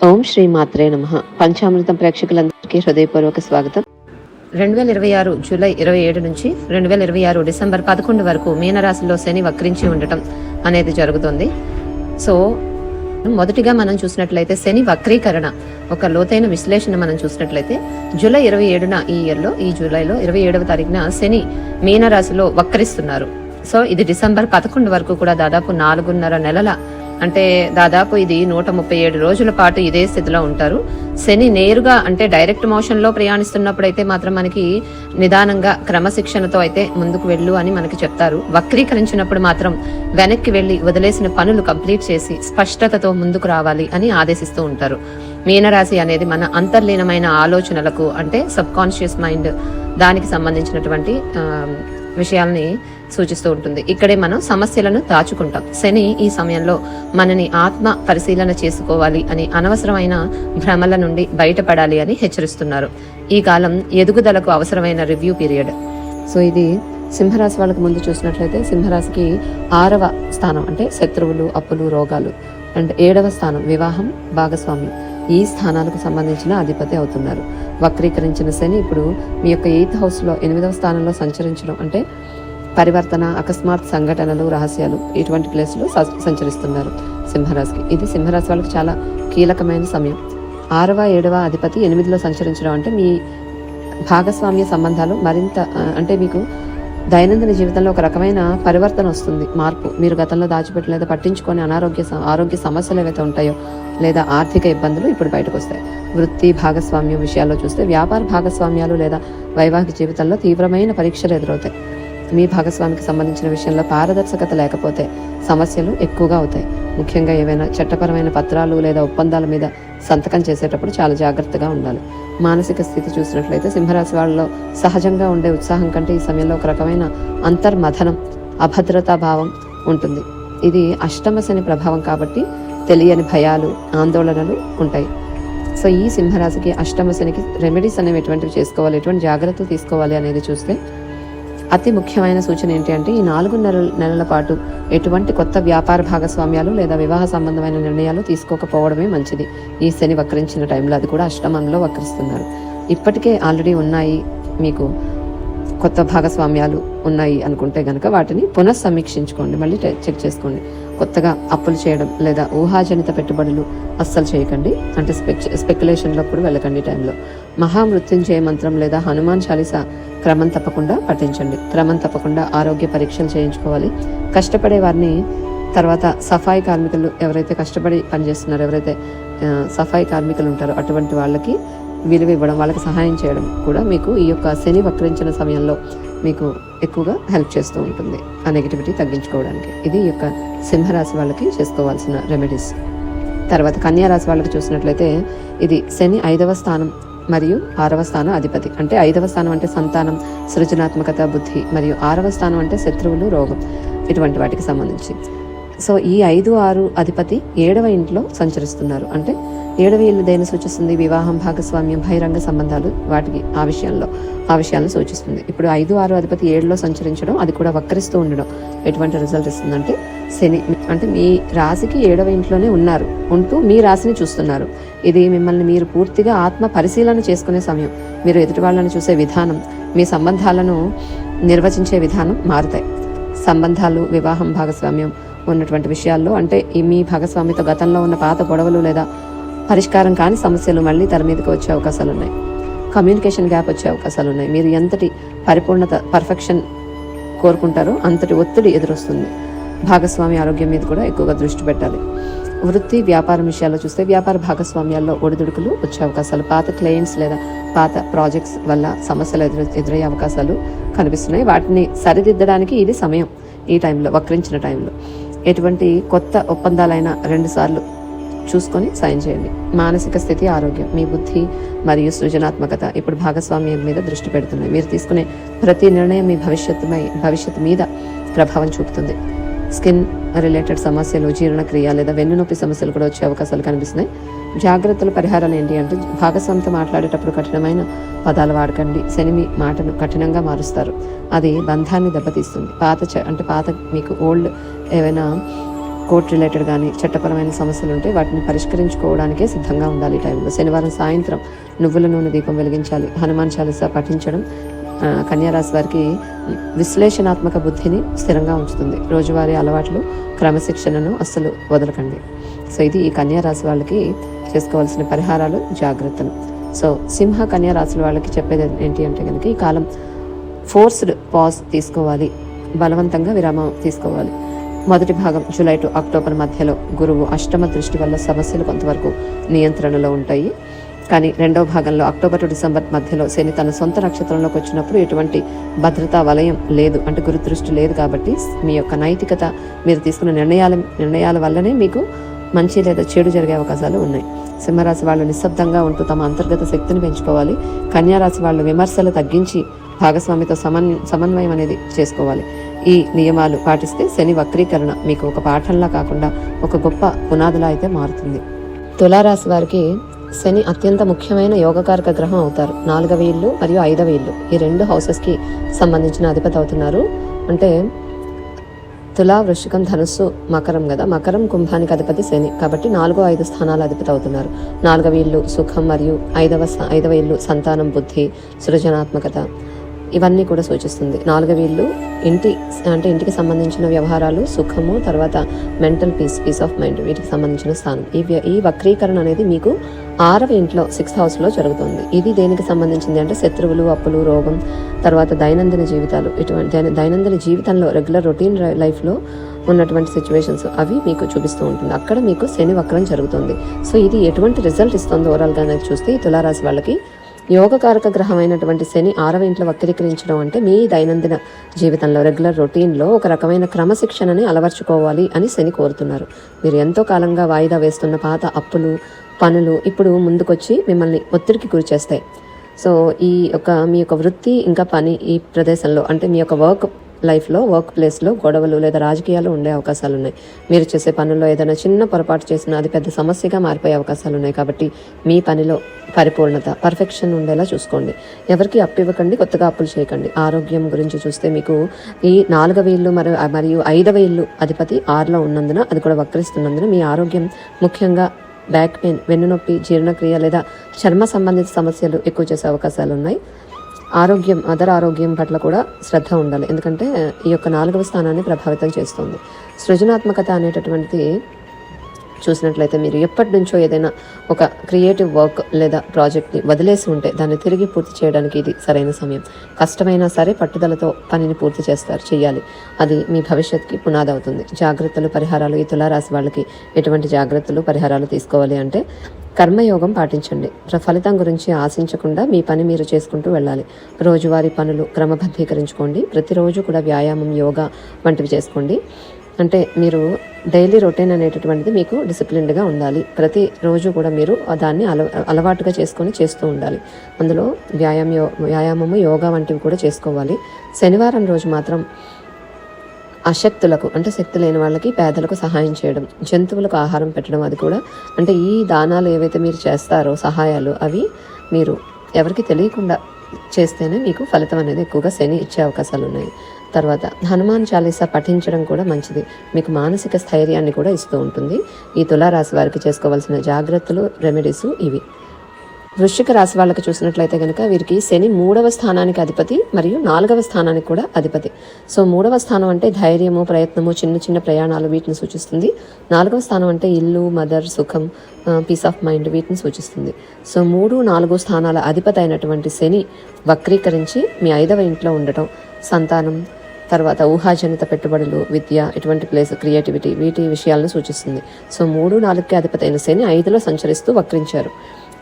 ఓం శ్రీ మాత్రే నమః. పంచామృతం ప్రేక్షకులందరికీ హృదయపూర్వక స్వాగతం. 2026 జూలై 27 నుంచి 2026 డిసెంబర్ 11 వరకు మీనరాశిలో శని వక్రించి ఉండటం అనేది జరుగుతుంది. సో మొదటిగా మనం చూసినట్లయితే శని వక్రీకరణ ఒక లోతైన విశ్లేషణ మనం చూసినట్లయితే జూలై 27న ఈ జూలైలో 27వ తారీఖున శని మీనరాశిలో వక్రిస్తున్నారు. సో ఇది డిసెంబర్ 11 వరకు కూడా దాదాపు 4.5 నెలల, అంటే దాదాపు ఇది 137 రోజుల పాటు ఇదే స్థితిలో ఉంటారు. శని నేరుగా అంటే డైరెక్ట్ మోషన్ లో ప్రయాణిస్తున్నప్పుడు అయితే మాత్రం మనకి నిదానంగా క్రమశిక్షణతో అయితే ముందుకు వెళ్ళు అని మనకి చెప్తారు. వక్రీకరించినప్పుడు మాత్రం వెనక్కి వెళ్లి వదిలేసిన పనులు కంప్లీట్ చేసి స్పష్టతతో ముందుకు రావాలి అని ఆదేశిస్తూ ఉంటారు. మీనరాశి అనేది మన అంతర్లీనమైన ఆలోచనలకు, అంటే సబ్ కాన్షియస్ మైండ్, దానికి సంబంధించినటువంటి విషయాల్ని సూచిస్తూ ఉంటుంది. ఇక్కడే మనం సమస్యలను దాచుకుంటాం. శని ఈ సమయంలో మనని ఆత్మ పరిశీలన చేసుకోవాలి అని, అనవసరమైన భ్రమల నుండి బయటపడాలి అని హెచ్చరిస్తున్నారు. ఈ కాలం ఎదుగుదలకు అవసరమైన రివ్యూ పీరియడ్. సో ఇది సింహరాశి వాళ్ళకి ముందు చూసినట్లయితే సింహరాశికి 6వ స్థానం అంటే శత్రువులు, అప్పులు, రోగాలు, అండ్ 7వ స్థానం వివాహం, భాగస్వామ్యం, ఈ స్థానాలకు సంబంధించిన అధిపతి అవుతున్నారు. వక్రీకరించిన శని ఇప్పుడు మీ యొక్క 8th హౌస్లో 8వ స్థానంలో సంచరించడం అంటే పరివర్తన, అకస్మాత్ సంఘటనలు, రహస్యాలు, ఇటువంటి ప్లేస్లో సంచరిస్తున్నారు సింహరాశికి. ఇది సింహరాశి వాళ్ళకి చాలా కీలకమైన సమయం. 6వ 7వ అధిపతి 8లో సంచరించడం అంటే మీ భాగస్వామ్య సంబంధాలు మరింత, అంటే మీకు దైనందిన జీవితంలో ఒక రకమైన పరివర్తన వస్తుంది, మార్పు. మీరు గతంలో దాచిపెట్టి లేదా పట్టించుకొని ఆరోగ్య సమస్యలు ఏవైతే ఉంటాయో లేదా ఆర్థిక ఇబ్బందులు ఇప్పుడు బయటకు వస్తాయి. వృత్తి భాగస్వామ్యం విషయాల్లో చూస్తే వ్యాపార భాగస్వామ్యాలు లేదా వైవాహిక జీవితంలో తీవ్రమైన పరీక్షలు ఎదురవుతాయి. మీ భాగస్వామికి సంబంధించిన విషయంలో పారదర్శకత లేకపోతే సమస్యలు ఎక్కువగా అవుతాయి. ముఖ్యంగా ఏవైనా చట్టపరమైన పత్రాలు లేదా ఒప్పందాల మీద సంతకం చేసేటప్పుడు చాలా జాగ్రత్తగా ఉండాలి. మానసిక స్థితి చూసినట్లయితే సింహరాశి వాళ్ళలో సహజంగా ఉండే ఉత్సాహం కంటే ఈ సమయంలో ఒక రకమైన అంతర్మథనం, అభద్రతా భావం ఉంటుంది. ఇది అష్టమ శని ప్రభావం కాబట్టి తెలియని భయాలు, ఆందోళనలు ఉంటాయి. సో ఈ సింహరాశికి అష్టమ శనికి రెమెడీస్ అనేవి ఎటువంటివి చేసుకోవాలి, ఎటువంటి జాగ్రత్తలు తీసుకోవాలి అనేది చూస్తే అతి ముఖ్యమైన సూచన ఏంటి అంటే ఈ 4 నెలల పాటు ఎటువంటి కొత్త వ్యాపార భాగస్వామ్యాలు లేదా వివాహ సంబంధమైన నిర్ణయాలు తీసుకోకపోవడమే మంచిది. ఈ శని వక్రించిన టైంలో, అది కూడా అష్టమంలో వక్రిస్తున్నారు. ఇప్పటికే ఆల్రెడీ ఉన్నాయి, మీకు కొత్త భాగస్వామ్యాలు ఉన్నాయి అనుకుంటే గనక వాటిని పునఃసమీక్షించుకోండి, మళ్ళీ చెక్ చేసుకోండి. కొత్తగా అప్పులు చేయడం లేదా ఊహాజనిత పెట్టుబడులు అస్సలు చేయకండి, అంటే స్పెక్యులేషన్లో కూడా వెళ్ళకండి. టైంలో మహామృత్యుంజయ మంత్రం లేదా హనుమాన్ చాలీసా క్రమం తప్పకుండా పఠించండి. క్రమం తప్పకుండా ఆరోగ్య పరీక్షలు చేయించుకోవాలి. కష్టపడే వారిని, తర్వాత సఫాయి కార్మికులు ఎవరైతే కష్టపడి పనిచేస్తున్నారో, ఎవరైతే సఫాయి కార్మికులు ఉంటారో అటువంటి వాళ్ళకి విలువ ఇవ్వడం, వాళ్ళకి సహాయం చేయడం కూడా మీకు ఈ యొక్క శని వక్రించిన సమయంలో మీకు ఎక్కువగా హెల్ప్ చేస్తూ ఉంటుంది ఆ నెగిటివిటీ తగ్గించుకోవడానికి. ఇది ఈ యొక్క సింహరాశి వాళ్ళకి చేసుకోవాల్సిన రెమెడీస్. తర్వాత కన్యారాశి వాళ్ళకి చూసినట్లయితే ఇది శని 5వ స్థానం మరియు 6వ స్థానం అధిపతి. అంటే 5వ స్థానం అంటే సంతానం, సృజనాత్మకత, బుద్ధి, మరియు 6వ స్థానం అంటే శత్రువులు, రోగం, ఇటువంటి వాటికి సంబంధించి. సో ఈ 5, 6 అధిపతి 7వ ఇంట్లో సంచరిస్తున్నారు. అంటే 7వ ఇల్లు దేని సూచిస్తుంది? వివాహం, భాగస్వామ్యం, బహిరంగ సంబంధాలు, వాటికి ఆ విషయాలను సూచిస్తుంది. ఇప్పుడు 5, 6 అధిపతి 7లో సంచరించడం, అది కూడా వక్రిస్తూ ఉండడం ఎటువంటి రిజల్ట్ ఇస్తుందంటే శని అంటే మీ రాశికి 7వ ఇంట్లోనే ఉంటూ మీ రాశిని చూస్తున్నారు. ఇది మిమ్మల్ని మీరు పూర్తిగా ఆత్మ పరిశీలన చేసుకునే సమయం. మీరు ఎదుటి వాళ్ళని చూసే విధానం, మీ సంబంధాలను నిర్వచించే విధానం మారుతాయి. సంబంధాలు, వివాహం, భాగస్వామ్యం ఉన్నటువంటి విషయాల్లో, అంటే మీ భాగస్వామితో గతంలో ఉన్న పాత గొడవలు లేదా పరిష్కారం కాని సమస్యలు మళ్ళీ తెర మీదకి వచ్చే అవకాశాలు ఉన్నాయి. కమ్యూనికేషన్ గ్యాప్ వచ్చే అవకాశాలు ఉన్నాయి. మీరు ఎంతటి పరిపూర్ణత, పర్ఫెక్షన్ కోరుకుంటారో అంతటి ఒత్తిడి ఎదురొస్తుంది. భాగస్వామి ఆరోగ్యం మీద కూడా ఎక్కువగా దృష్టి పెట్టాలి. వృత్తి, వ్యాపారం విషయాల్లో చూస్తే వ్యాపార భాగస్వామ్యాల్లో ఒడిదుడుకులు వచ్చే అవకాశాలు, పాత క్లయింట్స్ లేదా పాత ప్రాజెక్ట్స్ వల్ల సమస్యలు ఎదురయ్యే అవకాశాలు కనిపిస్తున్నాయి. వాటిని సరిదిద్దడానికి ఇది సమయం. ఈ టైంలో, వక్రించిన టైంలో ఎటువంటి కొత్త ఒప్పందాలైనా 2 సార్లు చూసుకొని సైన్ చేయండి. మానసిక స్థితి, ఆరోగ్యం, మీ బుద్ధి మరియు సృజనాత్మకత ఇప్పుడు భాగస్వామ్యం మీద దృష్టి పెడుతున్నాయి. మీరు తీసుకునే ప్రతి నిర్ణయం మీ భవిష్యత్తు మీద ప్రభావం చూపుతుంది. స్కిన్ రిలేటెడ్ సమస్యలు, జీర్ణక్రియ లేదా వెన్నునొప్పి సమస్యలు కూడా వచ్చే అవకాశాలు కనిపిస్తున్నాయి. జాగ్రత్తల పరిహారాలు ఏంటి అంటే భాగస్వామితో మాట్లాడేటప్పుడు కఠినమైన పదాలు వాడకండి. శని మీ మాటను కఠినంగా మారుస్తారు, అది బంధాన్ని దెబ్బతీస్తుంది. పాత మీకు ఓల్డ్ ఏవైనా కోర్ట్ రిలేటెడ్ కానీ చట్టపరమైన సమస్యలు ఉంటే వాటిని పరిష్కరించుకోవడానికే సిద్ధంగా ఉండాలి. ఈ టైంలో శనివారం సాయంత్రం నువ్వుల నూనె దీపం వెలిగించాలి. హనుమాన్ చాలీసా పఠించడం కన్యారాశి వారికి విశ్లేషణాత్మక బుద్ధిని స్థిరంగా ఉంచుతుంది. రోజువారీ అలవాట్లు, క్రమశిక్షణను అస్సలు వదలకండి. సో ఇది ఈ కన్యారాశి వాళ్ళకి చేసుకోవాల్సిన పరిహారాలు, జాగ్రత్తలు. సో సింహ కన్యారాశుల వాళ్ళకి చెప్పేది ఏంటి అంటే కనుక ఈ కాలం ఫోర్స్డ్ పాజ్ తీసుకోవాలి, బలవంతంగా విరామం తీసుకోవాలి. మొదటి భాగం జూలై టు అక్టోబర్ మధ్యలో గురువు అష్టమ దృష్టి వల్ల సమస్యలు కొంతవరకు నియంత్రణలో ఉంటాయి. కానీ రెండవ భాగంలో అక్టోబర్ టు డిసెంబర్ మధ్యలో శని తన సొంత నక్షత్రంలోకి వచ్చినప్పుడు ఎటువంటి భద్రతా వలయం లేదు, అంటే గురుదృష్టి లేదు. కాబట్టి మీ యొక్క నైతికత, మీరు తీసుకున్న నిర్ణయాల వల్లనే మీకు మంచి లేదా చెడు జరిగే అవకాశాలు ఉన్నాయి. సింహరాశి వాళ్ళు నిశ్శబ్దంగా ఉంటూ తమ అంతర్గత శక్తిని పెంచుకోవాలి. కన్యారాశి వాళ్ళు విమర్శలు తగ్గించి భాగస్వామితో సమన్వయం అనేది చేసుకోవాలి. ఈ నియమాలు పాటిస్తే శని వక్రీకరణ మీకు ఒక పాఠంలా కాకుండా ఒక గొప్ప పునాదిలా అయితే మారుతుంది. తులారాశి వారికి శని అత్యంత ముఖ్యమైన యోగకారక గ్రహం అవుతారు. 4వ ఇల్లు మరియు 5వ ఇల్లు, ఈ 2 హౌసెస్కి సంబంధించిన అధిపతి అవుతున్నారు. అంటే తులా, వృశ్చికం, ధనుస్సు, మకరం కదా. మకరం, కుంభానికి అధిపతి శని, కాబట్టి 4, 5 స్థానాల అధిపతి అవుతున్నారు. 4వ ఇల్లు సుఖం మరియు 5వ ఇల్లు సంతానం, బుద్ధి, సృజనాత్మకత ఇవన్నీ కూడా సూచిస్తుంది. 4వ ఇల్లు ఇంటికి సంబంధించిన వ్యవహారాలు, సుఖము, తర్వాత మెంటల్ పీస్ ఆఫ్ మైండ్, వీటికి సంబంధించిన స్థానం. ఈ వక్రీకరణ అనేది మీకు 6వ ఇంట్లో 6th హౌస్లో జరుగుతుంది. ఇది దేనికి సంబంధించింది అంటే శత్రువులు, అప్పులు, రోగం, తర్వాత దైనందిన జీవితాలు, ఇటువంటి దైనందిన జీవితంలో రెగ్యులర్ రొటీన్ లైఫ్లో ఉన్నటువంటి సిచ్యువేషన్స్ అవి మీకు చూపిస్తూ ఉంటుంది. అక్కడ మీకు శని వక్రం జరుగుతుంది. సో ఇది ఎటువంటి రిజల్ట్ ఇస్తుందో ఓవరాల్గా చూస్తే ఈ తులారాశి వాళ్ళకి యోగకారక గ్రహం అయినటువంటి శని 6వ ఇంట్లో వక్రీకరించడం అంటే మీ దైనందిన జీవితంలో రెగ్యులర్ రొటీన్లో ఒక రకమైన క్రమశిక్షణని అలవర్చుకోవాలి అని శని కోరుతున్నారు. మీరు ఎంతో కాలంగా వాయిదా వేస్తున్న పాత అప్పులు, పనులు ఇప్పుడు ముందుకొచ్చి మిమ్మల్ని ఒత్తిడికి గురి చేస్తాయి. సో మీ యొక్క వృత్తి ఇంకా పని ఈ ప్రదేశంలో, అంటే మీ యొక్క వర్క్ ప్లేస్లో గొడవలు లేదా రాజకీయాలు ఉండే అవకాశాలు ఉన్నాయి. మీరు చేసే పనుల్లో ఏదైనా చిన్న పొరపాటు చేసినా అది పెద్ద సమస్యగా మారిపోయే అవకాశాలు ఉన్నాయి. కాబట్టి మీ పనిలో పరిపూర్ణత, పర్ఫెక్షన్ ఉండేలా చూసుకోండి. ఎవరికి అప్పు ఇవ్వకండి, కొత్తగా అప్పులు చేయకండి. ఆరోగ్యం గురించి చూస్తే మీకు ఈ 4వ ఇల్లు మరియు 5వ ఇల్లు అధిపతి 6లో ఉన్నందున, అది కూడా వక్రిస్తున్నందున మీ ఆరోగ్యం, ముఖ్యంగా బ్యాక్ పెయిన్, వెన్నునొప్పి, జీర్ణక్రియ లేదా చర్మ సంబంధిత సమస్యలు ఎక్కువ చేసే అవకాశాలు ఉన్నాయి. ఆరోగ్యం పట్ల కూడా శ్రద్ధ ఉండాలి, ఎందుకంటే ఈ యొక్క 4వ స్థానాన్ని ప్రభావితం చేస్తుంది. సృజనాత్మకత అనేటటువంటిది చూసినట్లయితే మీరు ఎప్పటి నుంచో ఏదైనా ఒక క్రియేటివ్ వర్క్ లేదా ప్రాజెక్ట్ని వదిలేసి ఉంటే దాన్ని తిరిగి పూర్తి చేయడానికి ఇది సరైన సమయం. కష్టమైనా సరే పట్టుదలతో పనిని పూర్తి చేయాలి. అది మీ భవిష్యత్తుకి పునాది అవుతుంది. జాగ్రత్తలు, పరిహారాలు, ఈ తులారాశి వాళ్ళకి ఎటువంటి జాగ్రత్తలు, పరిహారాలు తీసుకోవాలి అంటే కర్మయోగం పాటించండి. ఫలితం గురించి ఆశించకుండా మీ పని మీరు చేసుకుంటూ వెళ్ళాలి. రోజువారీ పనులు క్రమబద్ధీకరించుకోండి. ప్రతిరోజు కూడా వ్యాయామం, యోగా వంటివి చేసుకోండి. అంటే మీరు డైలీ రొటీన్ అనేటటువంటిది మీకు డిసిప్లిన్డ్గా ఉండాలి. ప్రతిరోజు కూడా మీరు దాన్ని అలవాటుగా చేస్తూ ఉండాలి. అందులో వ్యాయామము, యోగా వంటివి కూడా చేసుకోవాలి. శనివారం రోజు మాత్రం అశక్తులకు, అంటే శక్తి లేని వాళ్ళకి, పేదలకు సహాయం చేయడం, జంతువులకు ఆహారం పెట్టడం, అది కూడా అంటే ఈ దానాలు ఏవైతే మీరు చేస్తారో సహాయాలు, అవి మీరు ఎవరికి తెలియకుండా చేస్తేనే మీకు ఫలితం అనేది ఎక్కువగా శని ఇచ్చే అవకాశాలు ఉన్నాయి. తర్వాత హనుమాన్ చాలీసా పఠించడం కూడా మంచిది. మీకు మానసిక స్థైర్యాన్ని కూడా ఇస్తూ ఉంటుంది. ఈ తులారాశి వారికి చేసుకోవాల్సిన జాగ్రత్తలు, రెమెడీస్ ఇవి. వృశ్చిక రాశి వాళ్ళకి చూసినట్లయితే కనుక వీరికి శని 3వ స్థానానికి అధిపతి మరియు 4వ స్థానానికి కూడా అధిపతి. సో 3వ స్థానం అంటే ధైర్యము, ప్రయత్నము, చిన్న ప్రయాణాలు, వీటిని సూచిస్తుంది. 4వ స్థానం అంటే ఇల్లు, మదర్, సుఖం, పీస్ ఆఫ్ మైండ్, వీటిని సూచిస్తుంది. సో 3, 4 స్థానాల అధిపతి అయినటువంటి శని వక్రీకరించి మీ 5వ ఇంట్లో ఉండటం సంతానం, తర్వాత ఊహాజనిత పెట్టుబడులు, విద్య, ఇటువంటి క్రియేటివిటీ, వీటి విషయాలను సూచిస్తుంది. సో 3, 4కి అధిపతి అయిన శని 5లో సంచరిస్తూ వక్రించారు.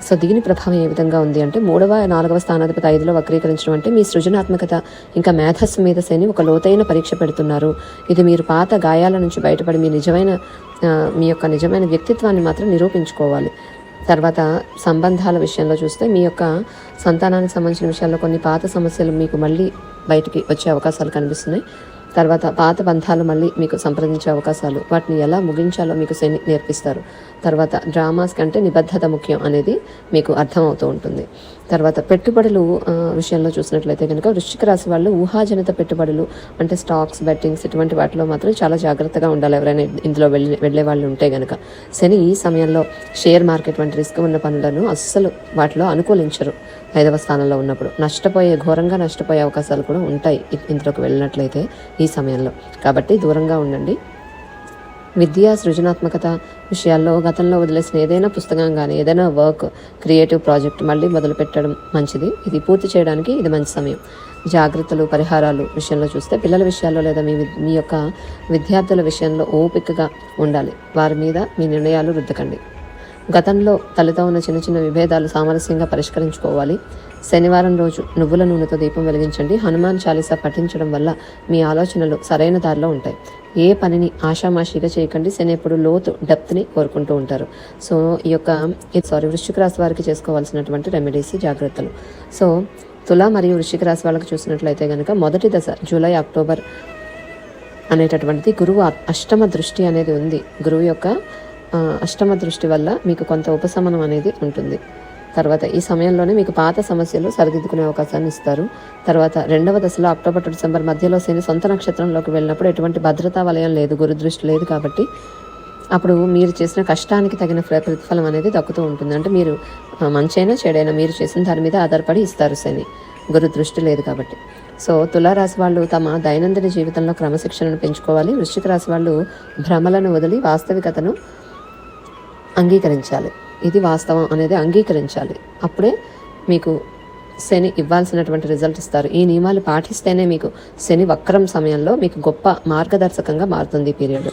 సో దీని ప్రభావం ఏ విధంగా ఉంది అంటే 3వ, 4వ స్థానాధిపతి 5లో వక్రీకరించడం అంటే మీ సృజనాత్మకత ఇంకా మేధస్సు మీద శని ఒక లోతైన పరీక్ష పెడుతున్నారు. ఇది మీరు పాత గాయాల నుంచి బయటపడి మీ యొక్క నిజమైన వ్యక్తిత్వాన్ని మాత్రం నిరూపించుకోవాలి. తర్వాత సంబంధాల విషయంలో చూస్తే మీ యొక్క సంతానానికి సంబంధించిన విషయాల్లో కొన్ని పాత సమస్యలు మీకు మళ్ళీ బయటికి వచ్చే అవకాశాలు కనిపిస్తున్నాయి. తర్వాత పాత బంధాలు మళ్ళీ మీకు సంప్రదించే అవకాశాలు, వాటిని ఎలా ముగించాలో మీకు శని నేర్పిస్తారు. తర్వాత డ్రామాస్ కంటే నిబద్ధత ముఖ్యం అనేది మీకు అర్థమవుతూ ఉంటుంది. తర్వాత పెట్టుబడులు విషయంలో చూసినట్లయితే కనుక వృశ్చిక రాశి వాళ్ళు ఊహాజనిత పెట్టుబడులు అంటే స్టాక్స్, బెట్టింగ్స్ ఇటువంటి వాటిలో మాత్రం చాలా జాగ్రత్తగా ఉండాలి. ఎవరైనా ఇందులో వెళ్ళే వాళ్ళు ఉంటే కనుక. శని ఈ సమయంలో షేర్ మార్కెట్ వంటి రిస్క్ ఉన్న పనులను అస్సలు వాటిలో అనుకూలించరు. 5వ స్థానంలో ఉన్నప్పుడు ఘోరంగా నష్టపోయే అవకాశాలు కూడా ఉంటాయి ఇందులోకి వెళ్ళినట్లయితే ఈ సమయంలో. కాబట్టి దూరంగా ఉండండి. విద్య, సృజనాత్మకత విషయాల్లో గతంలో వదిలేసిన ఏదైనా పుస్తకం కానీ ఏదైనా వర్క్, క్రియేటివ్ ప్రాజెక్ట్ మళ్ళీ మొదలు పెట్టడం మంచిది. ఇది పూర్తి చేయడానికి ఇది మంచి సమయం. జాగ్రత్తలు, పరిహారాలు విషయంలో చూస్తే పిల్లల విషయాల్లో లేదా మీ యొక్క విద్యార్థుల విషయంలో ఓపికగా ఉండాలి. వారి మీద మీ నిర్ణయాలు రుద్దకండి. గతంలో తలతో ఉన్న చిన్న చిన్న విభేదాలు సామరస్యంగా పరిష్కరించుకోవాలి. శనివారం రోజు నువ్వుల నూనెతో దీపం వెలిగించండి. హనుమాన్ చాలీసా పఠించడం వల్ల మీ ఆలోచనలు సరైన దారిలో ఉంటాయి. ఏ పనిని ఆషామాషిగా చేయకండి. శని ఎప్పుడు డెప్త్ని కోరుకుంటూ ఉంటారు. సో వృశ్చిక రాశి వారికి చేసుకోవాల్సినటువంటి రెమెడీస్, జాగ్రత్తలు. సో తుల మరియు వృశ్చిక రాశి వాళ్ళకి చూసినట్లయితే కనుక మొదటి దశ జూలై, అక్టోబర్ అనేటటువంటిది గురువు అష్టమ దృష్టి అనేది ఉంది. గురువు యొక్క అష్టమ దృష్టి వల్ల మీకు కొంత ఉపశమనం అనేది ఉంటుంది. తర్వాత ఈ సమయంలోనే మీకు పాత సమస్యలు సరిదిద్దుకునే అవకాశాన్ని ఇస్తారు. తర్వాత 2వ దశలో అక్టోబర్ టు డిసెంబర్ మధ్యలో శని సొంత నక్షత్రంలోకి వెళ్ళినప్పుడు ఎటువంటి భద్రతా వలయం లేదు, గురుదృష్టి లేదు. కాబట్టి అప్పుడు మీరు చేసిన కష్టానికి తగిన ప్రతిఫలం అనేది దక్కుతూ ఉంటుంది. అంటే మీరు మంచైనా చెడైనా మీరు చేసిన దాని మీద ఆధారపడి ఇస్తారు శని, గురుదృష్టి లేదు కాబట్టి. సో తులారాశి వాళ్ళు తమ దైనందిన జీవితంలో క్రమశిక్షణను పెంచుకోవాలి. వృశ్చిక రాశి వాళ్ళు భ్రమలను వదిలి వాస్తవికతను అంగీకరించాలి. ఇది వాస్తవం అనేది అంగీకరించాలి. అప్పుడే మీకు శని ఇవ్వాల్సినటువంటి రిజల్ట్ ఇస్తారు. ఈ నియమాలు పాటిస్తేనే మీకు శని వక్రం సమయంలో మీకు గొప్ప మార్గదర్శకంగా మారుతుంది ఈ పీరియడ్.